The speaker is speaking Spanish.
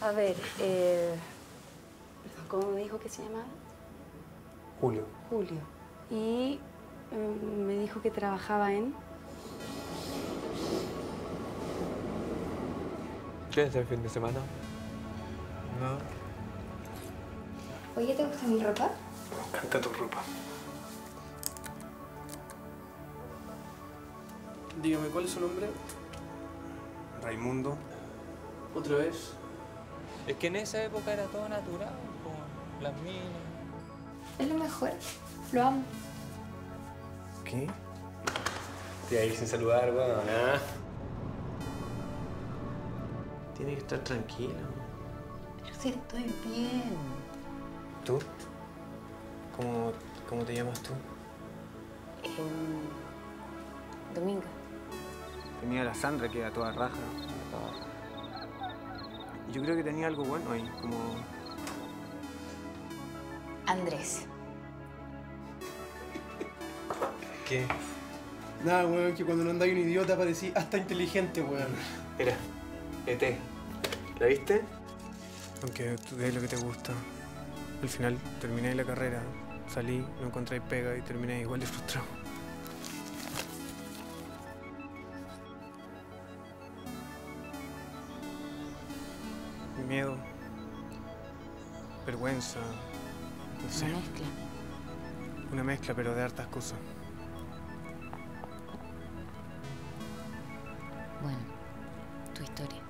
A ver, ¿cómo me dijo que se llamaba? Julio. Julio. Y me dijo que trabajaba en... ¿Qué es el fin de semana? No. Oye, ¿te gusta mi ropa? Me encanta tu ropa. Dígame, ¿cuál es su nombre? Raimundo. ¿Otra vez? Es que en esa época era todo natural, como las minas. Es lo mejor. Lo amo. ¿Qué? Te iba a ir sin saludar, weón. ¿Ah? Tiene que estar tranquila. Pero sí, estoy bien. ¿Tú? ¿Cómo te llamas tú? Domingo. Tenía la Sandra, que era toda raja. Yo creo que tenía algo bueno ahí, como... Andrés. ¿Qué? Nada, weón, que cuando no andáis un idiota parecí hasta inteligente, weón. Mira, E.T. ¿La viste? Aunque tú des lo que te gusta. Al final terminé la carrera, salí, no encontré pega y terminé igual de frustrado. Miedo, vergüenza, no sé. Una mezcla. Una mezcla, pero de hartas cosas. Bueno, tu historia.